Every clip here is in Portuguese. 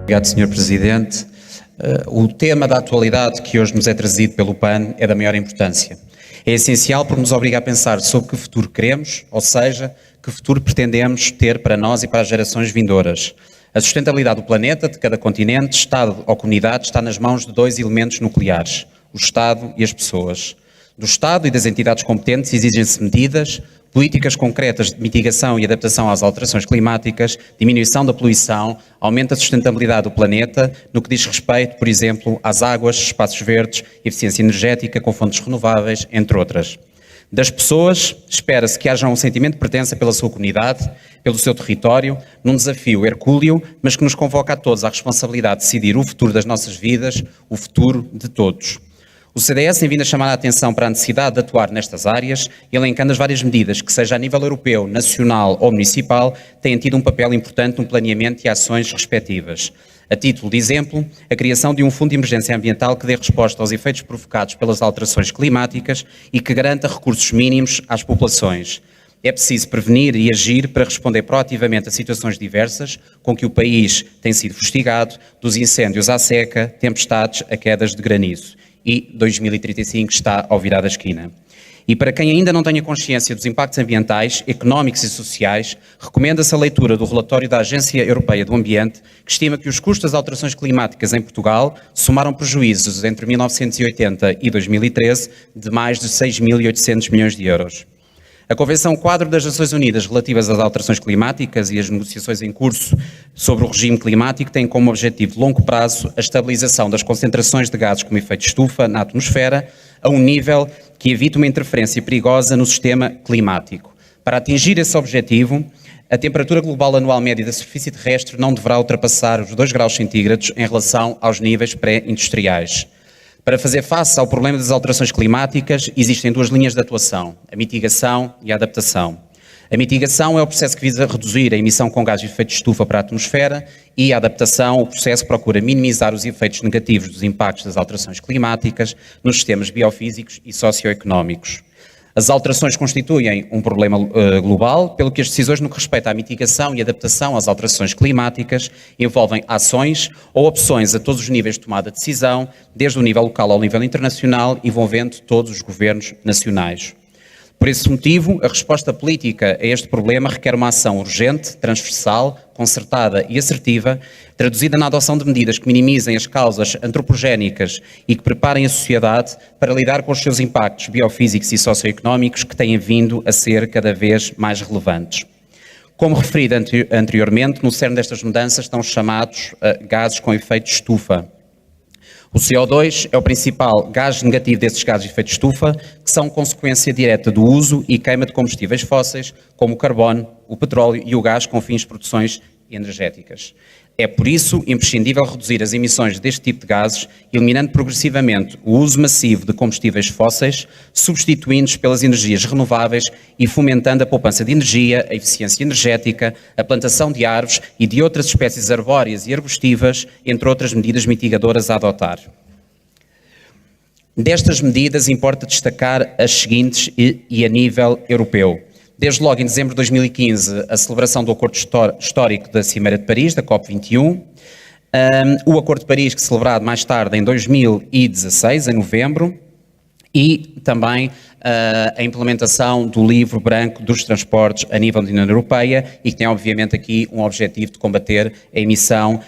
Obrigado, Sr. Presidente. O tema da atualidade que hoje nos é trazido pelo PAN é da maior importância. É essencial porque nos obriga a pensar sobre que futuro queremos, ou seja, que futuro pretendemos ter para nós e para as gerações vindouras. A sustentabilidade do planeta, de cada continente, Estado ou comunidade, está nas mãos de dois elementos nucleares, o Estado e as pessoas. Do Estado e das entidades competentes exigem-se medidas, políticas concretas de mitigação e adaptação às alterações climáticas, diminuição da poluição, aumento da sustentabilidade do planeta, no que diz respeito, por exemplo, às águas, espaços verdes, eficiência energética com fontes renováveis, entre outras. Das pessoas, espera-se que haja um sentimento de pertença pela sua comunidade, pelo seu território, num desafio hercúleo, mas que nos convoca a todos à responsabilidade de decidir o futuro das nossas vidas, o futuro de todos. O CDS tem vindo a chamar a atenção para a necessidade de atuar nestas áreas, elencando as várias medidas que, seja a nível europeu, nacional ou municipal, têm tido um papel importante no planeamento e ações respectivas. A título de exemplo, a criação de um Fundo de Emergência Ambiental que dê resposta aos efeitos provocados pelas alterações climáticas e que garanta recursos mínimos às populações. É preciso prevenir e agir para responder proativamente a situações diversas com que o país tem sido fustigado, dos incêndios à seca, tempestades a quedas de granizo. E 2035 está ao virar da esquina. E para quem ainda não tenha consciência dos impactos ambientais, económicos e sociais, recomenda-se a leitura do relatório da Agência Europeia do Ambiente, que estima que os custos das alterações climáticas em Portugal somaram prejuízos entre 1980 e 2013 de mais de 6.800 milhões de euros. A Convenção Quadro das Nações Unidas relativas às alterações climáticas e as negociações em curso sobre o regime climático têm como objetivo de longo prazo a estabilização das concentrações de gases como efeito de estufa na atmosfera a um nível que evite uma interferência perigosa no sistema climático. Para atingir esse objetivo, a temperatura global anual média da superfície terrestre não deverá ultrapassar os 2 graus centígrados em relação aos níveis pré-industriais. Para fazer face ao problema das alterações climáticas, existem 2 linhas de atuação, a mitigação e a adaptação. A mitigação é o processo que visa reduzir a emissão com gases de efeito de estufa para a atmosfera e a adaptação, o processo que procura minimizar os efeitos negativos dos impactos das alterações climáticas nos sistemas biofísicos e socioeconómicos. As alterações constituem um problema global, pelo que as decisões no que respeita à mitigação e adaptação às alterações climáticas envolvem ações ou opções a todos os níveis de tomada de decisão, desde o nível local ao nível internacional, envolvendo todos os governos nacionais. Por esse motivo, a resposta política a este problema requer uma ação urgente, transversal, concertada e assertiva, traduzida na adoção de medidas que minimizem as causas antropogénicas e que preparem a sociedade para lidar com os seus impactos biofísicos e socioeconómicos que têm vindo a ser cada vez mais relevantes. Como referido anteriormente, no cerne destas mudanças estão os chamados gases com efeito de estufa. O CO2 é o principal gás negativo desses gases de efeito de estufa, que são consequência direta do uso e queima de combustíveis fósseis, como o carbono, o petróleo e o gás com fins de produções energéticas. É, por isso, imprescindível reduzir as emissões deste tipo de gases, eliminando progressivamente o uso massivo de combustíveis fósseis, substituindo-os pelas energias renováveis e fomentando a poupança de energia, a eficiência energética, a plantação de árvores e de outras espécies arbóreas e arbustivas, entre outras medidas mitigadoras a adotar. Destas medidas, importa destacar as seguintes e a nível europeu. Desde logo em dezembro de 2015, a celebração do Acordo Histórico da Cimeira de Paris, da COP21, o Acordo de Paris, que celebrado mais tarde em 2016, em novembro, e também a implementação do Livro Branco dos Transportes a nível da União Europeia e que tem obviamente aqui um objetivo de combater a emissão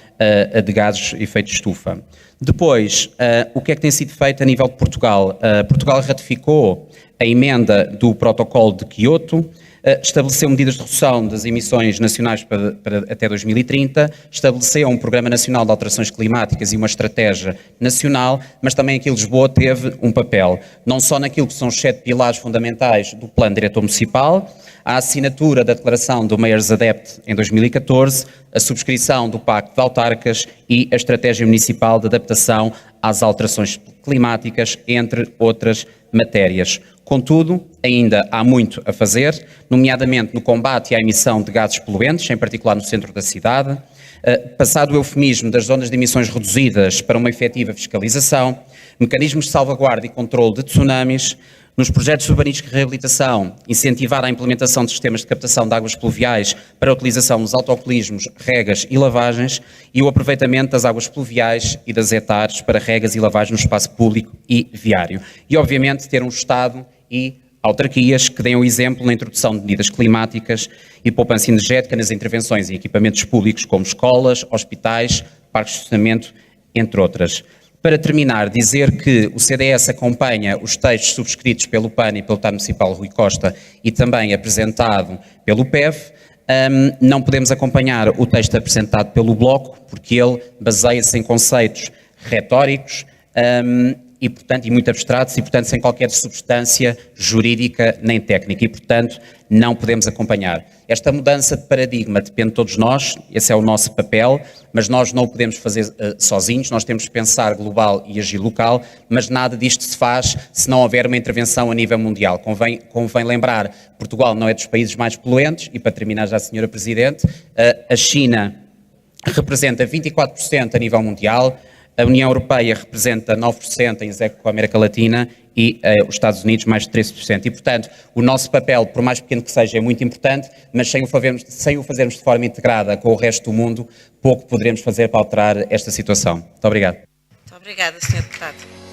de gases de efeito de estufa. Depois, o que é que tem sido feito a nível de Portugal? Portugal ratificou a emenda do Protocolo de Quioto, estabeleceu medidas de redução das emissões nacionais para até 2030, estabeleceu um Programa Nacional de Alterações Climáticas e uma estratégia nacional, mas também aqui Lisboa teve um papel, não só naquilo que são os 7 pilares fundamentais do Plano Diretor Municipal, a assinatura da Declaração do Mayors Adept em 2014, a subscrição do Pacto de Autarcas e a Estratégia Municipal de Adaptação às Alterações Climáticas, entre outras matérias. Contudo, ainda há muito a fazer, nomeadamente no combate à emissão de gases poluentes, em particular no centro da cidade, passado o eufemismo das zonas de emissões reduzidas para uma efetiva fiscalização, mecanismos de salvaguarda e controle de tsunamis, Nos projetos urbanísticos de reabilitação, incentivar a implementação de sistemas de captação de águas pluviais para a utilização nos autocolismos, regas e lavagens e o aproveitamento das águas pluviais e das hectares para regas e lavagens no espaço público e viário. E, obviamente, ter um Estado e autarquias que deem o exemplo na introdução de medidas climáticas e poupança energética nas intervenções em equipamentos públicos como escolas, hospitais, parques de estacionamento, entre outras. Para terminar, dizer que o CDS acompanha os textos subscritos pelo PAN e pelo deputado municipal Rui Costa e também apresentado pelo PEV. Não podemos acompanhar o texto apresentado pelo Bloco, porque ele baseia-se em conceitos retóricos e muito abstratos e, portanto, sem qualquer substância jurídica nem técnica e, portanto, não podemos acompanhar. Esta mudança de paradigma depende de todos nós, esse é o nosso papel, mas nós não o podemos fazer sozinhos, nós temos que pensar global e agir local, mas nada disto se faz se não houver uma intervenção a nível mundial. Convém lembrar, Portugal não é dos países mais poluentes, e para terminar já, Sra. Presidente, a China representa 24% a nível mundial, a União Europeia representa 9% em execo com a América Latina e os Estados Unidos mais de 13%. E, portanto, o nosso papel, por mais pequeno que seja, é muito importante, mas sem o fazermos de forma integrada com o resto do mundo, pouco poderemos fazer para alterar esta situação. Muito obrigado. Muito obrigada, Sr. Deputado.